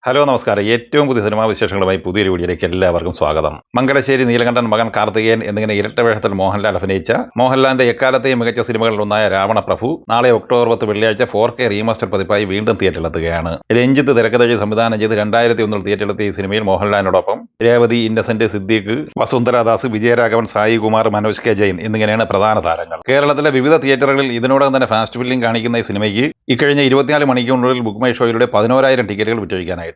Hello നമസ്കാരം. ഏറ്റവും പുതിയ സിനിമാ വിശേഷങ്ങളുമായി പുതിയൊരു വീഡിയോയിലേക്ക് എല്ലാവർക്കും സ്വാഗതം. മംഗലശ്ശേരി നീലകണ്ഠൻ മകൻ കാർത്തികേയൻ എന്നിങ്ങനെ ഇരട്ട വേഷത്തിൽ മോഹൻലാൽ അഭിനയിച്ച മോഹൻലാലിന്റെ എക്കാലത്തെയും മികച്ച സിനിമകളിലൊന്നായ രാവണ പ്രഭു നാളെ ഒക്ടോബർ 10 വെള്ളിയാഴ്ച 4K റീമാസ്റ്റർ പതിപ്പായി വീണ്ടും തിയേറ്ററിലെത്തുകയാണ്. രഞ്ജിത്ത് തിരക്കഥഴി സംവിധാനം ചെയ്ത് 2001 തിയേറ്ററിലെത്തിയ ഈ സിനിമയിൽ മോഹൻലാലിനോടൊപ്പം രേവതി, ഇന്നസെന്റ്, സിദ്ദീഖ്, വസുന്ധരാദാസ്, വിജയരാഘവൻ, സായി കുമാർ, മനോജ് കെ ജെയിൻ എന്നിങ്ങനെയാണ് പ്രധാന താരങ്ങൾ. കേരളത്തിലെ വിവിധ തിയേറ്ററുകളിൽ ഇതിനോടകം തന്നെ ഫാസ്റ്റ് ബില്ലിംഗ് കാണിക്കുന്ന ഈ സിനിമയ്ക്ക് ഇക്കഴിഞ്ഞ 24 മണിക്കൂറിനുള്ളിൽ ബുക്ക് മൈ ഷോയിലൂടെ 11,000 ടിക്കറ്റുകൾ വിറ്റഴിക്കാനായിട്ടുണ്ട്.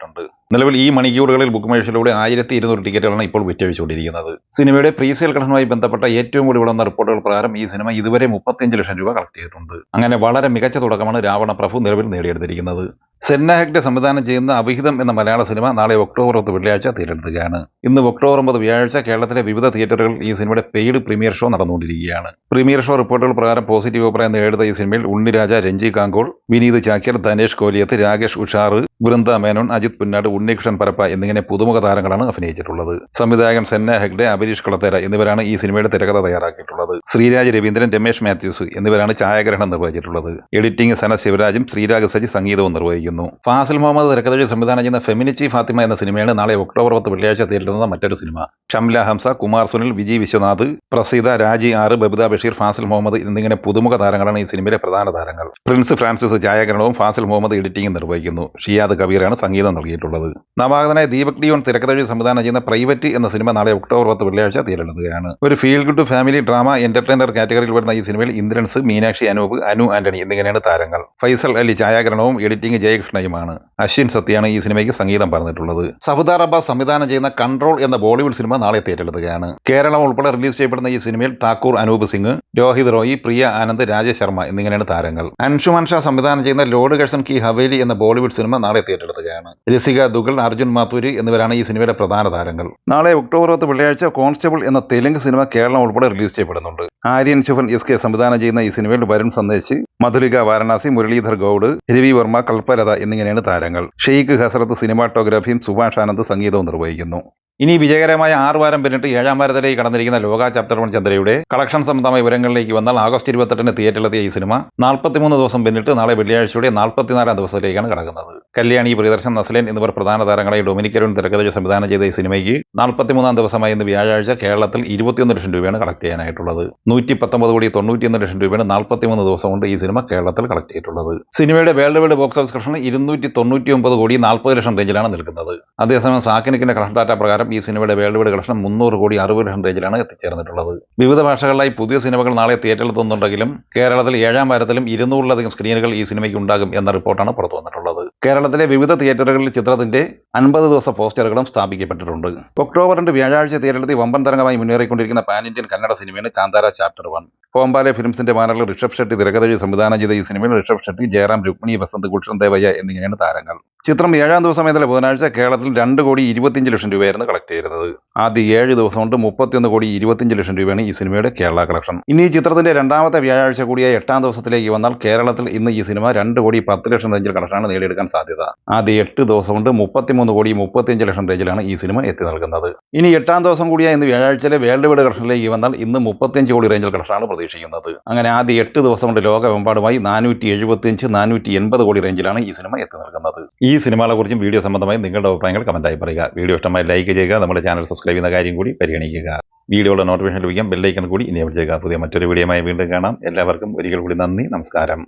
നിലവിൽ ഈ മണിക്കൂറുകളിൽ ബുക്ക് മൈ ഷോയിലൂടെ 1200 ടിക്കറ്റുകളാണ് ഇപ്പോൾ വിറ്റഴിച്ചുകൊണ്ടിരിക്കുന്നത്. സിനിമയുടെ പ്രീസെയിൽ ഘടനയുമായി ബന്ധപ്പെട്ട ഏറ്റവും കൂടുതൽ വന്ന റിപ്പോർട്ടുകൾ പ്രകാരം ഈ സിനിമ ഇതുവരെ 35 ലക്ഷം രൂപ കളക്ട് ചെയ്തിട്ടുണ്ട്. അങ്ങനെ വളരെ മികച്ച തുടക്കമാണ് രാവണ പ്രഭു നിലവിൽ നേടിയെടുത്തിരിക്കുന്നത്. സെന്ന ഹെഗ്ഡെ സംവിധാനം ചെയ്യുന്ന അവിഹിതം എന്ന മലയാള സിനിമ നാളെ ഒക്ടോബർ 10 വെള്ളിയാഴ്ച തിയേറ്ററിലെത്തുകയാണ്. ഇന്ന് ഒക്ടോബർ 9 വ്യാഴാഴ്ച കേരളത്തിലെ വിവിധ തിയേറ്ററുകളിൽ ഈ സിനിമയുടെ പെയ്ഡ് പ്രീമിയർ ഷോ നടന്നുകൊണ്ടിരിക്കുകയാണ്. പ്രീമിയർ ഷോ റിപ്പോർട്ടുകൾ പ്രകാരം പോസിറ്റീവ് അഭിപ്രായം നേടിയെടുത്ത ഈ സിനിമയിൽ ഉണ്ണിരാജ, രഞ്ജി കാങ്കോൾ, വിനീത് ചാക്യാർ, ധനേഷ് കോലിയത്ത്, രാകേഷ് ഉഷാർ, വൃന്ദ മേനോൻ, അജിത് പുന്നാട്, ഉണ്ണികൃഷ്ണൻ പരപ്പ എന്നിങ്ങനെ പുതുമുഖ താരങ്ങളാണ് അഭിനയിച്ചിട്ടുള്ളത്. സംവിധായകൻ സെന്ന ഹെഗ്ഡെ, അബരീഷ് കളത്തേര എന്നിവരാണ് ഈ സിനിമയുടെ തിരക്കഥ തയ്യാറാക്കിയിട്ടുള്ളത്. ശ്രീരാജ് രവീന്ദ്രൻ, രമേശ് മാത്യൂസ് എന്നിവരാണ് ഛായാഗ്രഹണം നിർവഹിച്ചിട്ടുള്ളത്. എഡിറ്റിംഗ് സന ശിവരാജും ശ്രീരാഗ് സജി സംഗീതവും നിർവഹിക്കുന്നു. ഫാസിൽ മുഹമ്മദ് തിരക്കഥഴി സംവിധാനം ചെയ്യുന്ന ഫെമിനിറ്റി ഫാത്തിമ എന്ന സിനിമയാണ് നാളെ ഒക്ടോബർ 10 വെള്ളിയാഴ്ച തിയേറ്ററിലെത്തുന്ന മറ്റൊരു സിനിമ. ഷംല ഹംസ, കുമാർ സുനിൽ, വിജി വിശ്വനാഥ്, പ്രസീത, രാജി ആർ, ബബിത ബഷീർ, ഫാസിൽ മുഹമ്മദ് എന്നിങ്ങനെ പുതുമുഖ താരങ്ങളാണ് ഈ സിനിമയിലെ പ്രധാന താരങ്ങൾ. പ്രിൻസ് ഫ്രാൻസിസ് ഛായാഗ്രഹണവും ഫാസിൽ മുഹമ്മദ് എഡിറ്റിംഗും നിർവഹിക്കുന്നു. ഷിയാദ് കബീറാണ് സംഗീതം നൽകിയിട്ടുള്ളത്. നവാഗതനായ ദീപക് ഡിയോൺ തിരക്കഥഴി സംവിധാനം ചെയ്യുന്ന പ്രൈവറ്റ് എന്ന സിനിമ നാളെ ഒക്ടോബർ 10 വെള്ളിയാഴ്ച തിയേറ്ററിലെത്തുകയാണ്. ഒരു feel good family drama entertainer കാറ്റഗറിയിൽ വരുന്ന ഈ സിനിമയിൽ ഇന്ദ്രൻസ്, മീനാക്ഷി, അനൂപ്, അനു ആന്റണി എന്നിങ്ങനെയാണ് താരങ്ങൾ. ഫൈസൽ അലി ഛായാഗ്രഹണവും എഡിറ്റിംഗ് ജയകൃഷ്ണയുമാണ്. അശ്വിൻ സത്യാണ് ഈ സിനിമയ്ക്ക് സംഗീതം പറഞ്ഞിട്ടുള്ളത്. സഫുദാർ അബ്ബാസ് സംവിധാനം ചെയ്യുന്ന കൺട്രോൾ എന്ന ബോളിവുഡ് സിനിമ നാളെ തിയേറ്ററിലെത്തുകയാണ്. കേരളം ഉൾപ്പെടെ റിലീസ് ചെയ്യപ്പെടുന്ന ഈ സിനിമയിൽ താക്കൂർ, അനൂപ് സിംഗ്, രോഹിത് റോയി, പ്രിയ ആനന്ദ്, രാജേഷ് ശർമ്മ എന്നിങ്ങനെയാണ് താരങ്ങൾ. അൻഷുമാൻ ഷാ സംവിധാനം ചെയ്യുന്ന ലോഡ് ഗഴ്സൺ കി ഹവേലി എന്ന ബോളിവുഡ് സിനിമ നാളെ തിയേറ്ററിലെത്തുകയാണ്. രസിക ദുഗൾ, അർജുൻ മാത്തൂരി എന്നിവരാണ് ഈ സിനിമയുടെ പ്രധാന താരങ്ങൾ. നാളെ ഒക്ടോബർ 10 വെള്ളിയാഴ്ച കോൺസ്റ്റബിൾ എന്ന തെലുങ്ക് സിനിമ കേരളം ഉൾപ്പെടെ റിലീസ് ചെയ്യപ്പെടുന്നുണ്ട്. ആര്യൻ ശുഭൻ SK സംവിധാനം ചെയ്യുന്ന ഈ സിനിമയിൽ വരുൺ സന്ദേശ്, മധുലിക വാരണാസി, മുരളീധർ ഗൌഡ്, രവി വർമ്മ, കൽപ്പലത എന്നിങ്ങനെയാണ് താരങ്ങൾ. ഷെയ്ഖ് ഹസരത്ത് സിനിമാറ്റോഗ്രാഫിയും സുഭാഷ് ആനന്ദ് സംഗീതവും നിർവഹിക്കുന്നു. ഇനി വിജയകരമായ 6 വാരം പിന്നിട്ട് 7ാം വാരത്തിലേക്ക് കടന്നിരിക്കുന്ന ലോക ചാപ്റ്റർ 1 ചന്ദ്രയുടെ കളക്ഷൻ സംബന്ധമായ വിവരങ്ങളിലേക്ക് വന്നാൽ ആഗസ്റ്റ് 28 തിയേറ്ററിലെത്തിയ ഈ സിനിമ 43 ദിവസം പിന്നിട്ട് നാളെ വെള്ളിയാഴ്ചയുടെ 44ാം ദിവസത്തിലേക്കാണ് കടക്കുന്നത്. കല്യാണി, പ്രിയദർശൻ, നസ്ലേൻ എന്നിവർ പ്രധാന താരങ്ങളായി ഡൊമിനിക് അരുൺ തിരക്കഥ സംവിധാനം ചെയ്ത ഈ സിനിമയ്ക്ക് 43ാം ദിവസമായ ഇന്ന് വ്യാഴാഴ്ച കേരളത്തിൽ 21 ലക്ഷം രൂപയാണ് കളക്ട് ചെയ്യാനായിട്ടുള്ളത്. 119,91 ലക്ഷം രൂപയാണ് 43 ദിവസം കൊണ്ട് ഈ സിനിമ കേരളത്തിൽ കളക്ട് ചെയ്തിട്ടുള്ളത്. സിനിമയുടെ world wide box office collection 299,40 ലക്ഷം റേഞ്ചിലാണ് നിൽക്കുന്നത്. അതേസമയം സാക്കിനിക്കിന്റെ കളക്ഷൻ ഡാറ്റ പ്രകാരം ഈ സിനിമയുടെ വേൾഡ് വൈഡ് കളക്ഷൻ 360 ലക്ഷം റേഞ്ചിലാണ് എത്തിച്ചേർന്നിട്ടുള്ളത്. വിവിധ ഭാഷകളിലായി പുതിയ സിനിമകൾ നാളെ തിയേറ്ററിലെത്തുന്നുണ്ടെങ്കിലും കേരളത്തിൽ 7ാം വാരത്തിലും 200-ലധികം സ്ക്രീനുകൾ ഈ സിനിമയ്ക്ക് ഉണ്ടാകും എന്ന റിപ്പോർട്ടാണ് പുറത്തു വന്നിട്ടുള്ളത്. കേരളത്തിലെ വിവിധ തിയേറ്ററുകളിൽ ചിത്രത്തിന്റെ 50 ദിവസ പോസ്റ്ററുകളും സ്ഥാപിക്കപ്പെട്ടിട്ടുണ്ട്. ഒക്ടോബർ 2 വ്യാഴാഴ്ച തിയേറ്ററിലെത്തി വമ്പൻ തരംഗമായി മുന്നേറിക്കൊണ്ടിരിക്കുന്ന പാൻ ഇന്ത്യൻ കന്നഡ സിനിമയാണ് കാന്താര ചാപ്റ്റർ 1. കോമ്പാലെ ഫിലിംസിന്റെ ബാനറിൽ ഋഷഭ് ഷെട്ടി തിരക്കഥഴി സംവിധാനം ചെയ്ത ഈ സിനിമയിൽ ഋഷഭ് ഷെട്ടി, ജയറാം, രുക്മിണി, വസന്ത്, ഗുൽഷൻ ദേവയ്യ എന്നിങ്ങനെയാണ് താരങ്ങൾ. ചിത്രം 7ാം ദിവസം ഇന്നലെ ബുധനാഴ്ച കേരളത്തിൽ 2,25 ലക്ഷം രൂപയായിരുന്നു കളക്ട് ചെയ്തത്. ആദ്യ 7 ദിവസം കൊണ്ട് 31,25 ലക്ഷം രൂപയാണ് ഈ സിനിമയുടെ കേരള കളക്ഷൻ. ഇനി ഈ ചിത്രത്തിന്റെ 2ാമത്തെ വ്യാഴാഴ്ച കൂടിയായ 8ാം ദിവസത്തിലേക്ക് വന്നാൽ കേരളത്തിൽ ഇന്ന് ഈ സിനിമ 2,10 ലക്ഷം റേഞ്ചിൽ കളക്ഷനാണ് നേടിയെടുക്കാൻ സാധ്യത. ആദ്യ 8 ദിവസം കൊണ്ട് 33,35 ലക്ഷം റേഞ്ചിലാണ് ഈ സിനിമ എത്തി നൽകുന്നത്. ഇനി 8ാം ദിവസം കൂടിയായ ഇന്ന് വ്യാഴാഴ്ചയിലെ വേൾഡ് വൈഡ് കളക്ഷനിലേക്ക് വന്നാൽ ഇന്ന് 35 കോടി റേഞ്ചിൽ കളക്ഷനാണ് പ്രതീക്ഷിക്കുന്നത്. അങ്ങനെ ആദ്യ 8 ദിവസം കൊണ്ട് ലോകമെമ്പാടുമായി 475-480 കോടി റേഞ്ചിലാണ് ഈ സിനിമ എത്തി നൽകുന്നത്. ഈ സിനിമകളെക്കുറിച്ചും വീഡിയോ സംബന്ധമായി നിങ്ങളുടെ അഭിപ്രായങ്ങൾ കമന്റായി പറയുക. വീഡിയോ ഇഷ്ടമായി ലൈക്ക് ചെയ്യുക. നമ്മുടെ ചാനൽ സബ്സ്ക്രൈബ് ചെയ്യുന്ന കാര്യം കൂടി പരിഗണിക്കുക. വീഡിയോയുടെ നോട്ടിഫിക്കേഷൻ ലഭിക്കാൻ ബെല്ലൈക്കൺ കൂടി എനേബിൾ ചെയ്യുക. പുതിയ മറ്റൊരു വീഡിയോയുമായി വീണ്ടും കാണാം. എല്ലാവർക്കും ഒരിക്കൽ കൂടി നന്ദി, നമസ്കാരം.